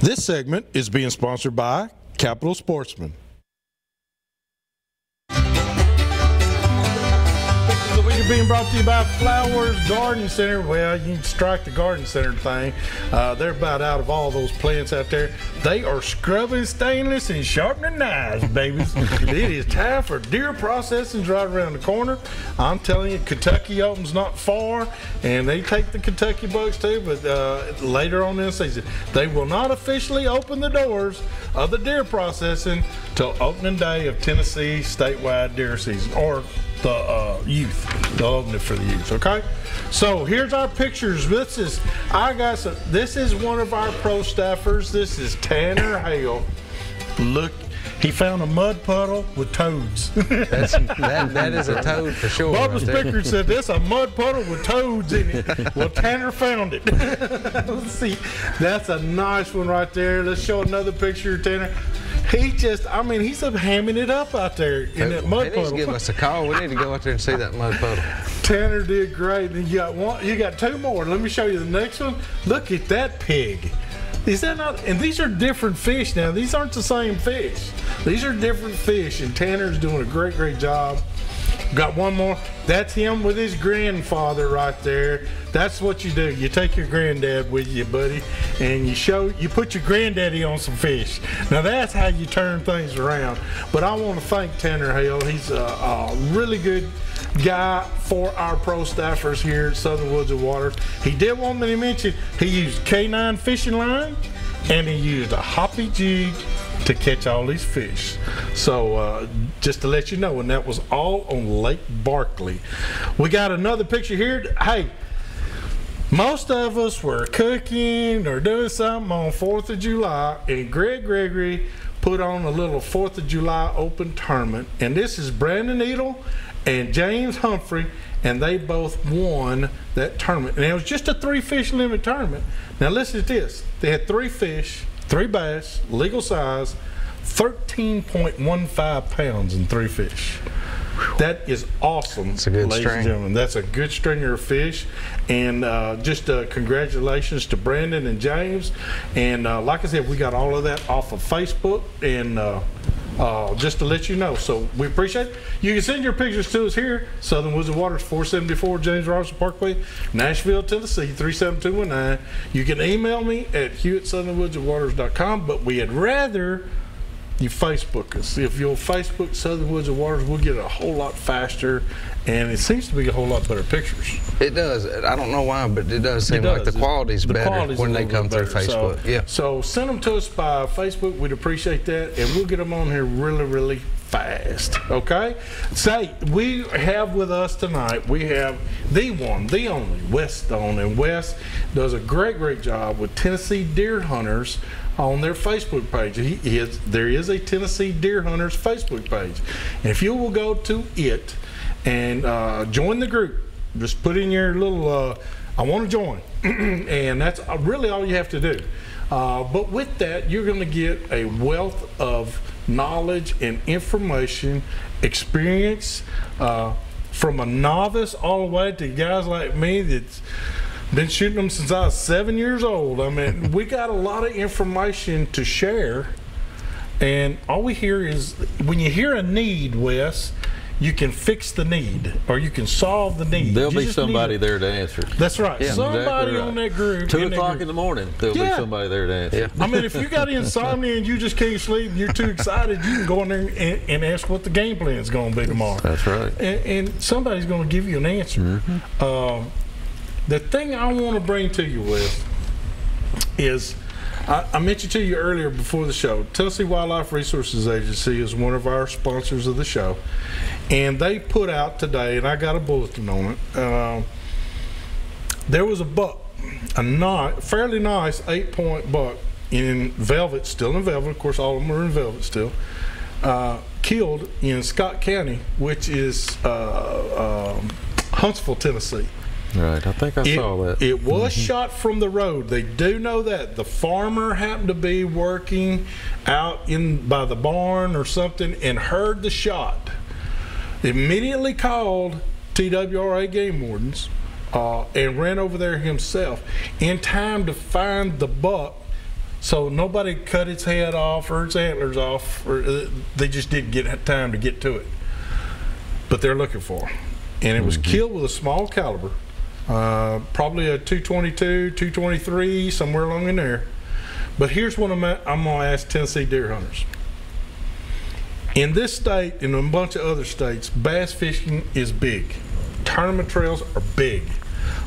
This segment is being sponsored by Capital Sportsman. We're being brought to you by Flowers Garden Center. Well, you can strike the garden center thing. They're about out of all those plants out there. They are scrubbing stainless and sharpening knives, babies. It is time for deer processing right around the corner. I'm telling you, Kentucky Open's not far, and they take the Kentucky bucks too, but later on in the season. They will not officially open the doors of the deer processing till opening day of Tennessee statewide deer season, or the youth. They'll open it for the youth, okay? So here's our pictures. This is one of our pro staffers. This is Tanner Hale. Look, he found a mud puddle with toads. That is a toad for sure. Bubba's picture said this, a mud puddle with toads in it. Well, Tanner found it. Let's see. That's a nice one right there. Let's show another picture of Tanner. He's up hamming it up out there in that mud puddle. He needs to give us a call. We need to go out there and see that mud puddle. Tanner did great. And you got two more. Let me show you the next one. Look at that pig. Is that not? And these are different fish now. These aren't the same fish. These are different fish. And Tanner's doing a great, great job. Got one more. That's him with his grandfather right there. That's what you do. You take your granddad with you, buddy, and you put your granddaddy on some fish. Now that's how you turn things around. But I want to thank Tanner Hale. He's a really good guy for our pro staffers here at Southern Woods and Waters. He did want me to mention he used K9 fishing line, and he used a hoppy jig to catch all these fish. So just to let you know, and that was all on Lake Barkley. We got another picture here. Hey, most of us were cooking or doing something on 4th of July, and Greg Gregory put on a little 4th of July open tournament. And this is Brandon Needle and James Humphrey, and they both won that tournament. And it was just a 3-fish limit tournament. Now listen to this. They had 3 fish, 3 bass, legal size, 13.15 pounds in 3 fish. That is awesome, that's a good ladies and gentlemen. That's a good stringer of fish. And just congratulations to Brandon and James. And like I said, we got all of that off of Facebook. And just to let you know. So we appreciate it. You can send your pictures to us here, Southern Woods and Waters, 474 James Robinson Parkway, Nashville, Tennessee, 37219. You can email me at hugh@southernwoodsandwaters.com, but we'd rather you Facebook us. If you'll Facebook Southern Woods and Waters, we'll get it a whole lot faster, and it seems to be a whole lot better pictures. It does. I don't know why, but it does seem like the quality's better when they come through Facebook. So send them to us by Facebook. We'd appreciate that, and we'll get them on here really, really fast. Okay? Say, we have with us tonight, we have the one, the only, Wes Stone, and Wes does a great, great job with Tennessee Deerhunters on their Facebook page. There is a Tennessee Deerhunters Facebook page. And if you will go to it and join the group, just put in your little, I want to join. And that's really all you have to do. But with that, you're going to get a wealth of knowledge and information, experience, from a novice all the way to guys like me that's been shooting them since I was 7 years old. I mean, we got a lot of information to share, and all we hear is, when you hear a need, Wes, you can fix the need, or you can solve the need. There'll be somebody there to answer. That's right. Yeah, somebody exactly right. on that group. 2 o'clock in the morning, there'll be somebody there to answer. Yeah. I mean, if you got insomnia and you just can't sleep and you're too excited, you can go in there and ask what the game plan is going to be tomorrow. That's right. And somebody's going to give you an answer. Mm-hmm. The thing I want to bring to you with is, I mentioned to you earlier before the show, Tennessee Wildlife Resources Agency is one of our sponsors of the show, and they put out today, and I got a bulletin on it, there was a buck, a fairly nice 8-point buck in velvet, still in velvet, of course all of them are in velvet still, killed in Scott County, which is Huntsville, Tennessee. Right, I think I saw that. It was shot from the road. They do know that. The farmer happened to be working out by the barn or something and heard the shot. Immediately called TWRA game wardens and ran over there himself in time to find the buck So nobody cut its head off or its antlers off, or they just didn't get time to get to it. But they're looking for it. And it was killed with a small caliber, probably a 222, 223, somewhere along in there. But here's what I'm going to ask Tennessee deer hunters. In this state and a bunch of other states, bass fishing is big. Tournament trails are big.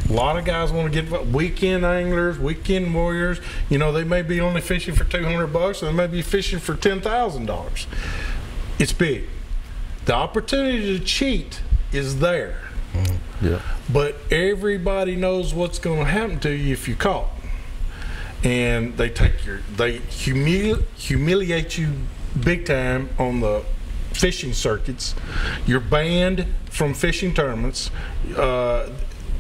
A lot of guys want to get weekend anglers, weekend warriors. You know, they may be only fishing for $200 and they may be fishing for $10,000. It's big. The opportunity to cheat is there. Yeah. But everybody knows what's going to happen to you if you're caught. And they humiliate you big time on the fishing circuits. You're banned from fishing tournaments.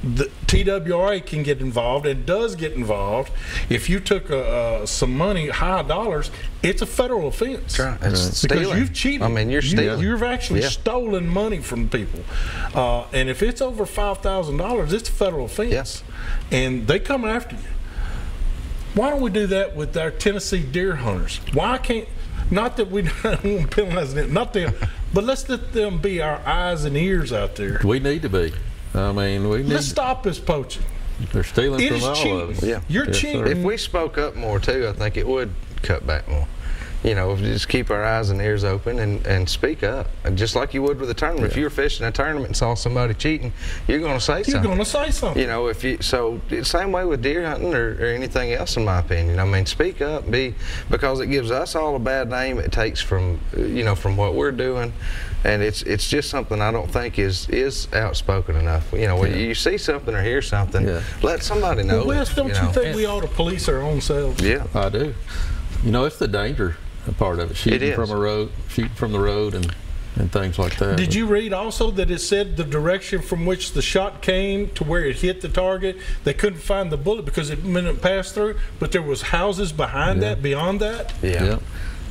The TWRA can get involved and does get involved. If you took some money, high dollars, it's a federal offense. That's right. It's stealing. Because you've cheated. I mean, you're stealing. You've actually stolen money from people. And if it's over $5,000, it's a federal offense. Yes. And they come after you. Why don't we do that with our Tennessee deer hunters? Why can't, not that we don't want to penalize them, not them, but let's let them be our eyes and ears out there. We need to be. I mean, let's stop this poaching. They're stealing from all of us. Yeah. You're cheating. If we spoke up more too, I think it would cut back more. You know, just keep our eyes and ears open and speak up. And just like you would with a tournament. If you were fishing a tournament and saw somebody cheating, you're going to say something. You're going to say something. You know, so same way with deer hunting or anything else, in my opinion. I mean, speak up, because it gives us all a bad name. It takes from, you know, from what we're doing. And it's just something I don't think is outspoken enough. You know, when you see something or hear something, let somebody know. Well, Wes, don't you think we ought to police our own selves? Yeah, I do. You know, it's the danger part of it. Shooting from the road, and things like that. Did you read also that it said the direction from which the shot came to where it hit the target? They couldn't find the bullet because it didn't pass through, but there was houses behind that, beyond that. Yeah.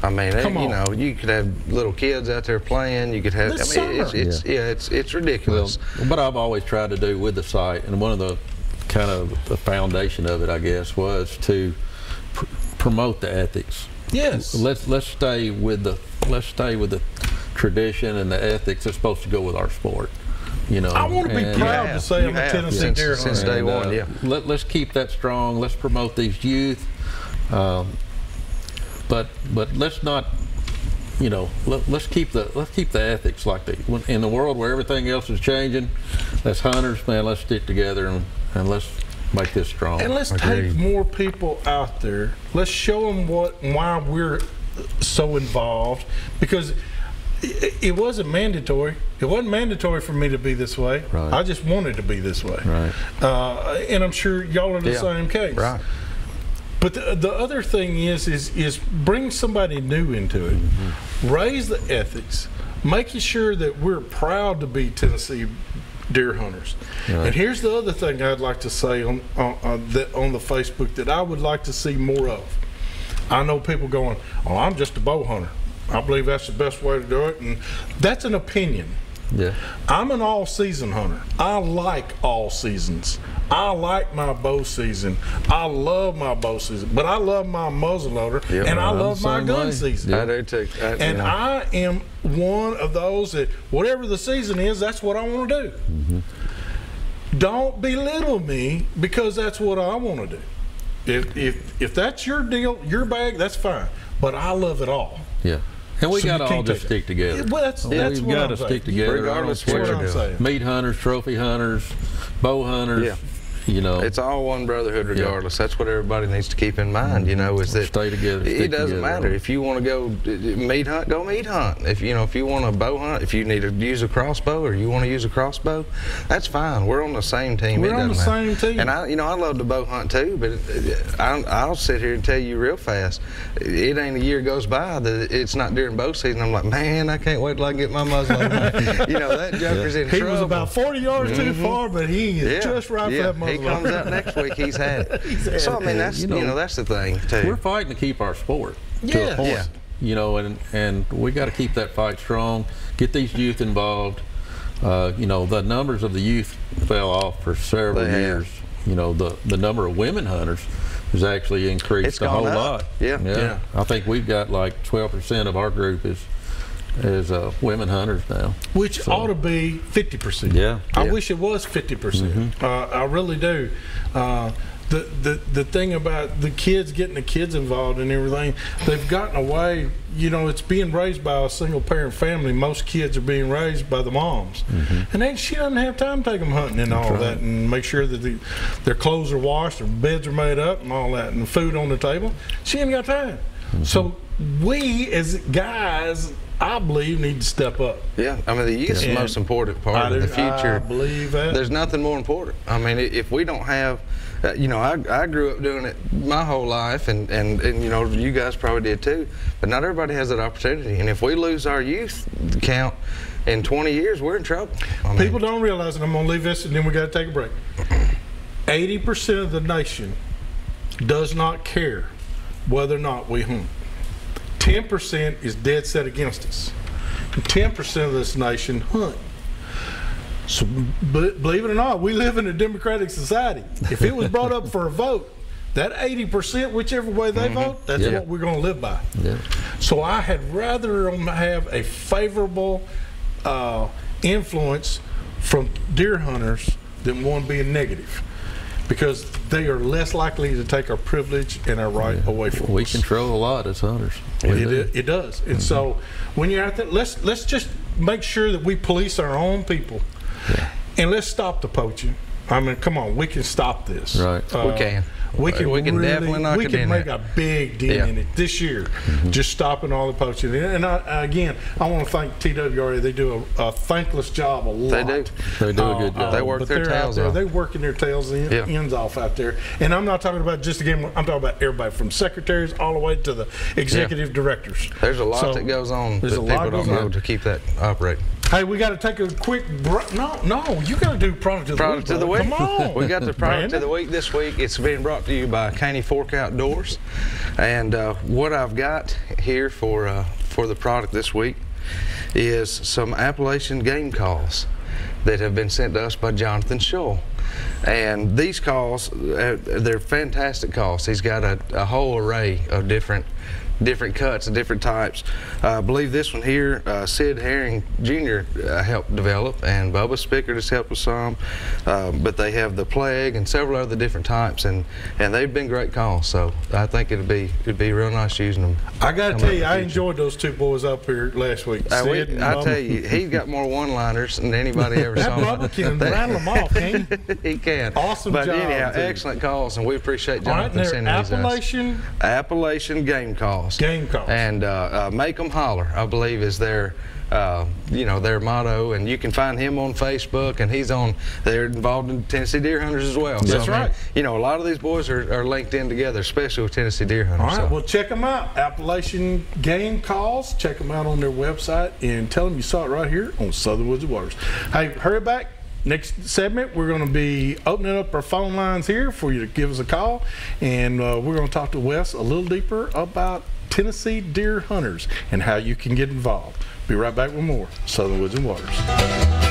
I mean, you know, you could have little kids out there playing. You could have. It's ridiculous. Well, what I've always tried to do with the site, and one of the kind of the foundation of it, I guess, was to promote the ethics. Yes. Let's stay with the tradition and the ethics that's supposed to go with our sport. You know. I want to be proud to say I'm a Tennessee deer hunter since day one. Yeah. Let's keep that strong. Let's promote these youth. But let's not, you know, let's keep the ethics like in the world where everything else is changing. As hunters, man, let's stick together and let's make this strong. And let's take more people out there. Let's show them why we're so involved, because it wasn't mandatory. It wasn't mandatory for me to be this way. Right. I just wanted to be this way. Right. And I'm sure y'all are the same case. Right. But the other thing is bring somebody new into it. Raise the ethics, making sure that we're proud to be Tennessee deer hunters. Right. And here's the other thing I'd like to say on the Facebook that I would like to see more of. I know people going, "Oh, I'm just a bow hunter. I believe that's the best way to do it," and that's an opinion. Yeah. I'm an all-season hunter. I like all seasons. I like my bow season. I love my bow season, but I love my muzzleloader, and I love my gun season. I do too. And I am one of those that whatever the season is, that's what I want to do. Don't belittle me because that's what I want to do. If that's your deal, your bag, that's fine. But I love it all. Yeah. And we got to all just stick together. Well, that's we've got to stick together. Regardless of what you're doing. Meat hunters, trophy hunters, bow hunters. Yeah. You know, it's all one brotherhood regardless. That's what everybody needs to keep in mind, you know, is that stay together. It doesn't matter. If you want to go meat hunt, go meat hunt. If you want to bow hunt, if you need to use a crossbow or you want to use a crossbow, that's fine. We're on the same team. We're on the same team. And I love to bow hunt too, but I'll sit here and tell you real fast, it ain't a year goes by that it's not during bow season. I'm like, man, I can't wait till I get my muzzle. You know, that joker's in trouble. He was about 40 yards too far, but he is just right for that muzzle. He comes out next week, he's had it. So I mean, that's that's the thing too. We're fighting to keep our sport to a point. You know, and we got to keep that fight strong. Get these youth involved. You know, the numbers of the youth fell off for several years. You know, the number of women hunters has actually increased It's a whole gone up. lot. Yeah. I think we've got like 12% of our group is women hunters now. Which ought to be 50%. Yeah. I wish it was 50%. I really do. The thing about the kids, getting the kids involved and everything, they've gotten away. You know, it's being raised by a single parent family. Most kids are being raised by the moms, and she doesn't have time to take them hunting and all that, and make sure that their clothes are washed, their beds are made up, and all that, and food on the table. She ain't got time. So we as guys, I believe, need to step up. Yeah, I mean, the youth is the most important part of the future. I believe that. There's nothing more important. I mean, if we don't have, you know, I grew up doing it my whole life, and you know, you guys probably did too, but not everybody has that opportunity. And if we lose our youth count in 20 years, we're in trouble. People don't realize, and I'm going to leave this, and then we got to take a break. 80% of the nation does not care whether or not we hunt. 10% is dead set against us. 10% of this nation hunt. So believe it or not, we live in a democratic society. If it was brought up for a vote, that 80%, whichever way they vote, that's what we're going to live by. So I had rather have a favorable influence from deer hunters than one being negative, because they are less likely to take our privilege and our right away from us. We control a lot as hunters. It does. And so when you're out there, let's just make sure that we police our own people, and let's stop the poaching. I mean, come on, we can stop this. Right. We can. We can really, definitely knock it in. We can make a big dent in it this year, just stopping all the poaching. And again, I want to thank TWRA. They do a thankless job a lot. They do. They do a good job. They work their tails off. They're working their tails ends off out there. And I'm not talking about just, again, I'm talking about everybody from secretaries all the way to the executive directors. There's a lot that goes on that people don't know to keep that operating. Hey, we got to take a quick break. No, you got to do product of the week. Come on. We got the product of the week this week. It's being brought to you by Caney Fork Outdoors. And what I've got here for the product this week is some Appalachian game calls that have been sent to us by Jonathan Shull. And these calls, they're fantastic calls. He's got a whole array of different cuts and different types. I believe this one here, Sid Herring Jr. Helped develop, and Bubba Spickard has helped with some, but they have the Plague and several other different types, and they've been great calls. So I think it'd be real nice using them. I got to tell you, I enjoyed those two boys up here last week. I tell you, he's got more one-liners than anybody ever saw. Bubba can rattle them off, can he? He can. Awesome job. But anyhow, excellent calls, and we appreciate Jonathan sending these Appalachian game calls. Game calls. And make them holler, I believe, is their their motto. And you can find him on Facebook, and they're involved in Tennessee Deer Hunters as well. That's right. You know, a lot of these boys are linked in together, especially with Tennessee Deer Hunters. All right, well, check them out. Appalachian Game Calls. Check them out on their website, and tell them you saw it right here on Southern Woods and Waters. Hey, hurry back. Next segment, we're going to be opening up our phone lines here for you to give us a call, and we're going to talk to Wes a little deeper about Tennessee Deer Hunters and how you can get involved. Be right back with more Southern Woods and Waters.